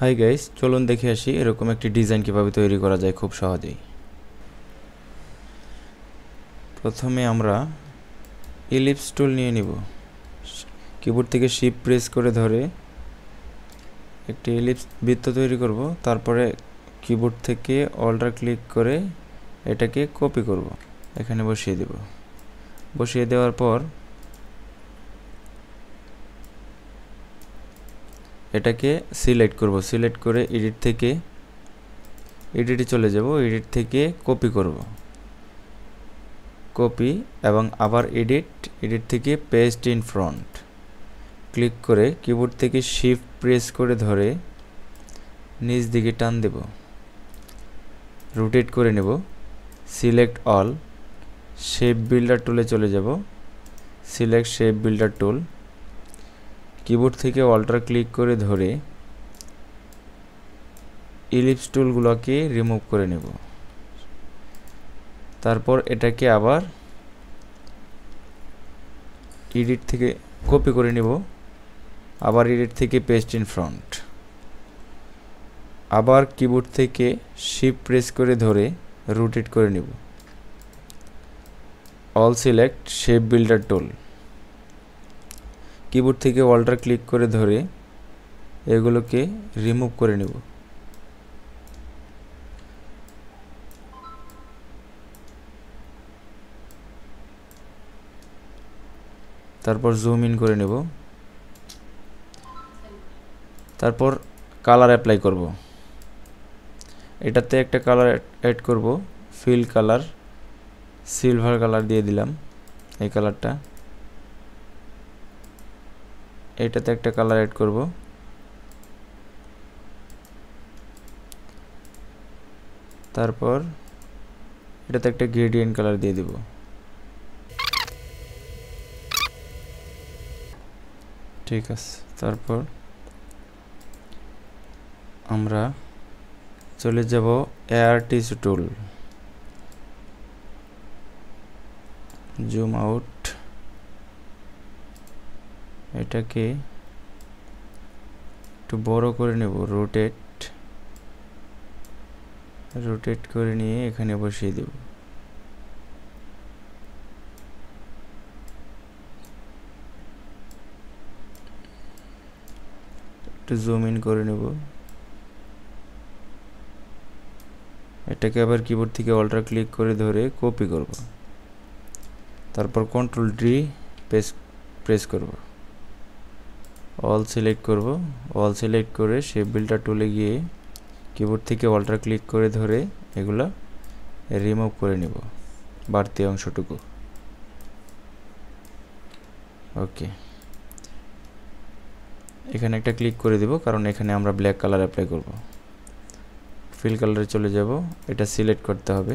Hi guys, চলুন দেখে আসি এরকম একটি ডিজাইন কিভাবে তৈরি করা যায় খুব সহজেই। প্রথমে আমরা ইলিপস টুল নিয়ে নিব। কিবোর্ড থেকে শিফট প্রেস করে ধরে একটি ইলিপস বৃত্ত তৈরি করব। তারপরে কিবোর্ড থেকে অল্টার ক্লিক করে এটাকে কপি করব, এখানে বসিয়ে দেব। বসিয়ে দেওয়ার পর এটাকে সিলেক্ট করব। সিলেক্ট করে এডিটে চলে যাব। এডিট থেকে কপি করব, কপি এবং আবার এডিট থেকে পেস্ট ইন ফ্রন্ট ক্লিক করে কিবোর্ড থেকে শিফট প্রেস করে ধরে নিচ দিকে টান দেব, রোটেট করে নেব। সিলেক্ট অল, শেপ বিল্ডার টুলে চলে যাব। সিলেক্ট শেপ বিল্ডার টুল, কিবোর্ড থেকে অল্টার ক্লিক করে ধরে ইলিপস টুলগুলোকে রিমুভ করে নেব। তারপর এটাকে আবার এডিট থেকে কপি করে নেব, আবার এডিট থেকে পেস্ট ইন ফ্রন্ট। আবার কিবোর্ড থেকে শিফট প্রেস করে ধরে রোটেট করে নেব। অল সিলেক্ট শেপ বিল্ডার টুল, কিবোর্ড থেকে অল্টার ক্লিক করে ধরে এগুলোকে রিমুভ করে নেব। তারপর জুম ইন করে নেব। তারপর কালার অ্যাপ্লাই করব। এটাতে একটা কালার অ্যাড করব, ফিল কালার, সিলভার কালার দিয়ে দিলাম এই কালারটা। এটাতে একটা কালার অ্যাড করব, তারপর এটাতে একটা গ্রেডিয়েন্ট কালার দিয়ে দেব। ঠিক আছে, তারপর আমরা চলে যাব এয়ার টিস্যু টুল, জুম আউট, এটাকে একটু বড় করে নেব। রোটেট করে নিয়ে এখানে বসিয়ে দেব। একটু জুম ইন করে নেব। এটাকে আবার কিবোর্ড থেকে অল্টার ক্লিক করে ধরে কপি করব। তারপর কন্ট্রোল ডি প্রেস করব। অল সিলেক্ট করব। অল সিলেক্ট করে শেপ বিল্ডার টুলে গিয়ে কিবোর্ড থেকে অল্টার ক্লিক করে ধরে এগুলা রিমুভ করে নেব, বাড়তি অংশটুকু। ওকে, এখানে একটা ক্লিক করে দেব, কারণ এখানে আমরা ব্ল্যাক কালার অ্যাপ্লাই করব। ফিল কালারে চলে যাব, এটা সিলেক্ট করতে হবে।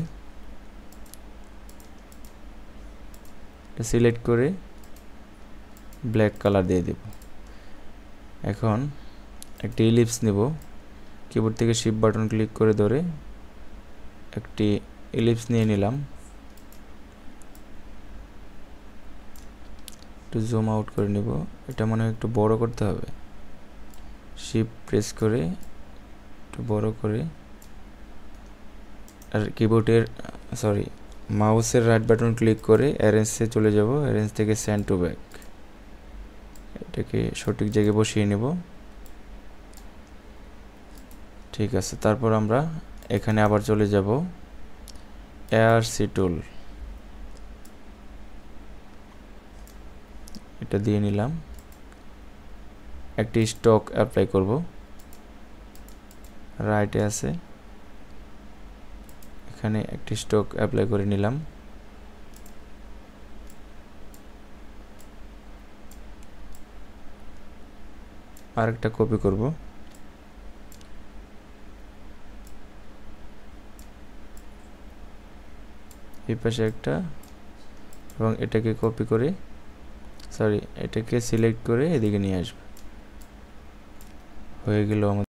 এটা সিলেক্ট করে ব্ল্যাক কালার দিয়ে দেব। এখন একটি ইলিপস নেব, কিবোর্ড থেকে শিফট বাটন ক্লিক করে ধরে একটি ইলিপস নিয়ে নিলাম। একটু জুম আউট করে নেব, এটা মনে হয় একটু বড় করতে হবে। শিফট প্রেস করে একটু বড় করে, আর মাউসের রাইট বাটন ক্লিক করে অ্যারেঞ্জে চলে যাব। অ্যারেঞ্জ থেকে সেন্ড টু ব্যাক, এটাকে সঠিক জায়গায় বসিয়ে নেব। ঠিক আছে, তারপর আমরা এখানে আবার চলে যাব এআরসি টুল, এটা দিয়ে নিলাম। একটি স্টক অ্যাপ্লাই করব, রাইটে আছে, এখানে একটি স্টক অ্যাপ্লাই করে নিলাম। আরেকটা কপি করব, এই পাশে একটা, এবং এটাকে কপি করে এটাকে সিলেক্ট করে এদিকে নিয়ে আসবে। হয়ে গেল আমাদের